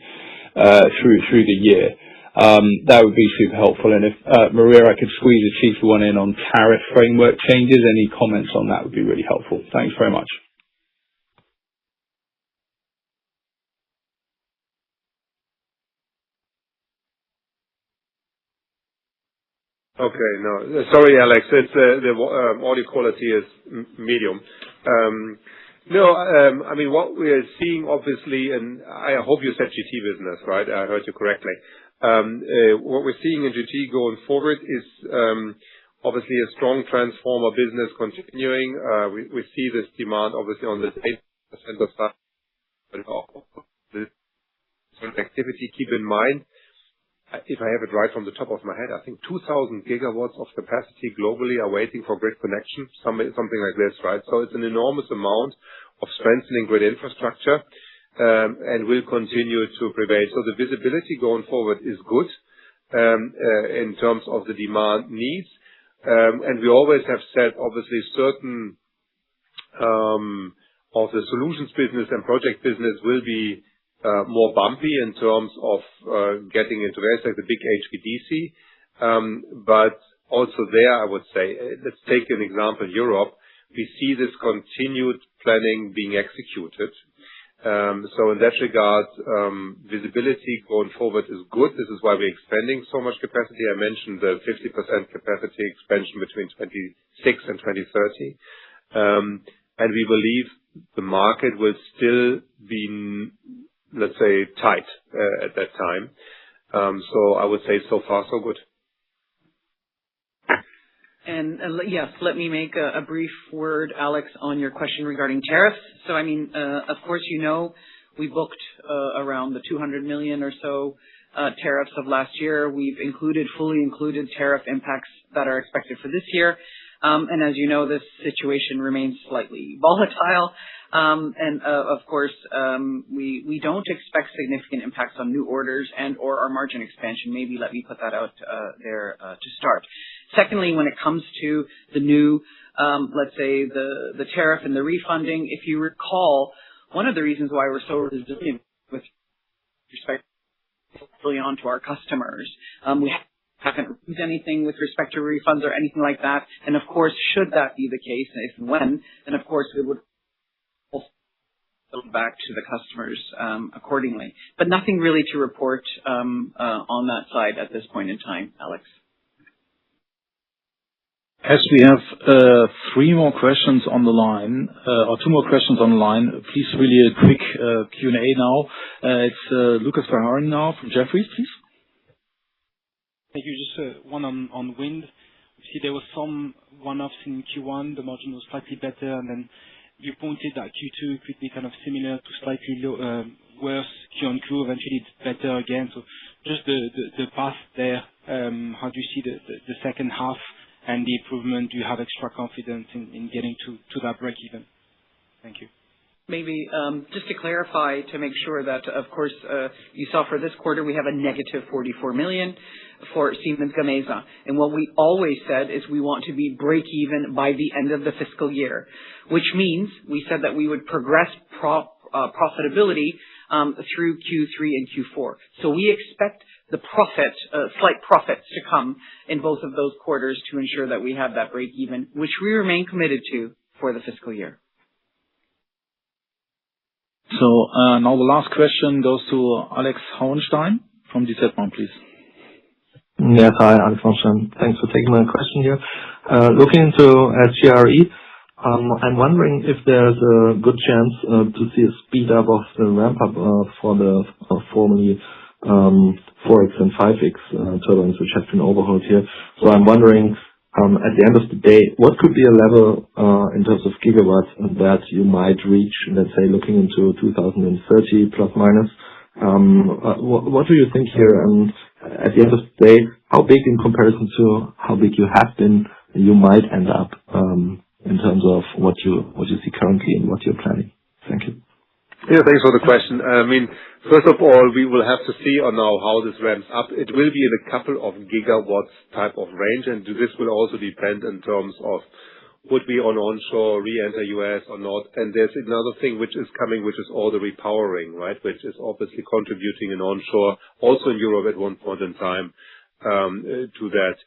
through the year. That would be super helpful. And if, Maria, I could squeeze a cheeky one in on tariff framework changes, any comments on that would be really helpful. Thanks very much. Okay. No, sorry, Alex. It's the audio quality is medium. I mean, what we are seeing, obviously, and I hope you said GT business, right? I heard you correctly. What we're seeing in GT going forward is obviously a strong transformer business continuing. We see this demand, obviously, on the data center side. This activity, keep in mind, if I have it right from the top of my head, I think 2,000 gigawatts of capacity globally are waiting for grid connection, something like this, right? So it's an enormous amount of strengthening grid infrastructure, and will continue to prevail. So the visibility going forward is good, in terms of the demand needs. And we always have said, obviously, certain of the solutions business and project business will be more bumpy in terms of getting into areas like the big HVDC. But also there, I would say, let's take an example, Europe. We see this continued planning being executed. So in that regard, visibility going forward is good. This is why we're expanding so much capacity. I mentioned the 50% capacity expansion between 2026 and 2030. And we believe the market will still be, let's say, tight at that time. So I would say so far, so good. And yes, let me make a brief word, Alex, on your question regarding tariffs. So, I mean, of course, we booked around the 200 million or so tariffs of last year. We've fully included tariff impacts that are expected for this year. And as you know, this situation remains slightly volatile. And of course, we don't expect significant impacts on new orders and/or our margin expansion. Maybe let me put that out there to start. Secondly, when it comes to the new, let's say the tariff and the refunding, if you recall, one of the reasons why we're so resilient with respect on to our customers, we haven't received anything with respect to refunds or anything like that. And of course, should that be the case, if and when, then of course we would back to the customers accordingly. But nothing really to report on that side at this point in time, Alex. As we have 3 more questions on the line, or 2 more questions on the line, please really a quick Q&A now. It's Lucas Verhaeren now from Jefferies, please. Thank you. Just one on wind. See, there was some one-offs in Q1. The margin was slightly better, and then you pointed that Q2 could be kind of similar to slightly worse Q-on-Q. Eventually, it's better again. So just the path there, how do you see the second half and the improvement? Do you have extra confidence in getting to that break even? Thank you. Maybe just to clarify, to make sure that, of course, you saw for this quarter, we have a negative 44 million for Siemens Gamesa. And what we always said is we want to be break even by the end of the fiscal year, which means we said that we would progress profitability through Q3 and Q4. So we expect the slight profits to come in both of those quarters to ensure that we have that break even, which we remain committed to for the fiscal year. So now the last question goes to Alex Hauenstein from DZ Bank, please. Yes, hi, Alex Hauenstein. Thanks for taking my question here. Looking into GRE, I'm wondering if there's a good chance to see a speed up of the ramp up for the formerly 4X and 5X turbines which have been overhauled here. So I'm wondering, at the end of the day, what could be a level in terms of gigawatts that you might reach, let's say, looking into 2030 plus minus? What do you think here? And at the end of the day, how big in comparison to how big you have been, you might end up in terms of what you see currently and what you're planning? Thank you. Yeah, thanks for the question. I mean, first of all, we will have to see on now how this ramps up. It will be in a couple of gigawatts type of range, and this will also depend in terms of would we on onshore re-enter US or not. And there's another thing which is coming, which is all the repowering, right? Which is obviously contributing in onshore, also in Europe at one point in time, to that.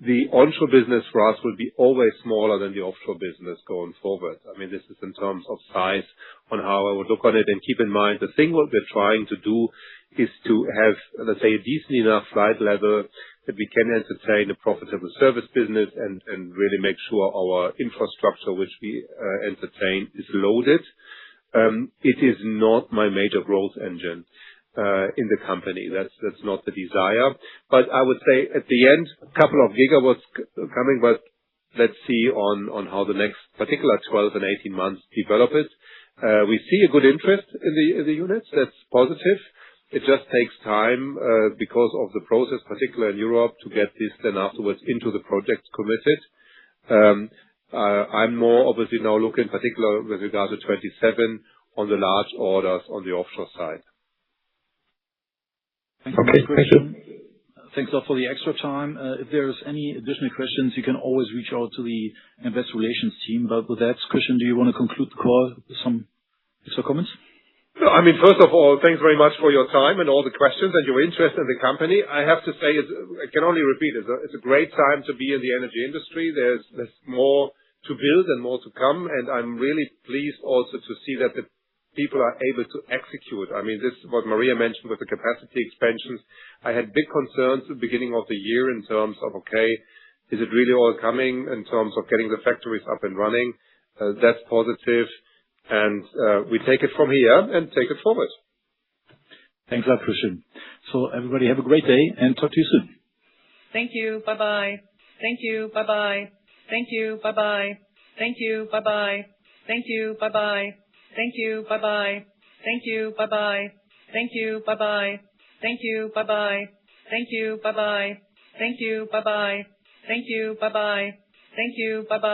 The onshore business for us will be always smaller than the offshore business going forward. I mean, this is in terms of size on how I would look on it. And keep in mind, the thing what we're trying to do is to have, let's say, a decent enough flight level that we can entertain a profitable service business and really make sure our infrastructure, which we entertain, is loaded. It is not my major growth engine in the company. That's not the desire. But I would say at the end, a couple of gigawatts coming, but let's see on how the next particular 12 and 18 months develop it. We see a good interest in the units. That's positive. It just takes time because of the process, particularly in Europe, to get this then afterwards into the project committed. I'm more obviously now looking particular with regard to 27 on the large orders on the offshore side. Okay, thank you. Thanks a lot for the extra time. If there's any additional questions, you can always reach out to the investor relations team. But with that, Christian, do you want to conclude the call with some extra comments? No, I mean, first of all, thanks very much for your time and all the questions and your interest in the company. I have to say, I can only repeat, it's a great time to be in the energy industry. There's more to build and more to come. And I'm really pleased also to see that the people are able to execute. I mean, this is what Maria mentioned with the capacity expansions. I had big concerns at the beginning of the year in terms of, okay, is it really all coming in terms of getting the factories up and running? That's positive. And we take it from here and take it forward. Thanks a lot, Christian. So everybody have a great day and talk to you soon. Thank you. Bye-bye. Thank you. Bye-bye. Thank you. Bye-bye. Thank you. Bye-bye. Thank you. Bye-bye. Thank you. Bye-bye. Thank you. Bye-bye. Thank you. Bye-bye. Thank you. Bye-bye. Thank you. Bye-bye. Thank you. Bye-bye. Thank you. Bye-bye. Thank you. Bye-bye.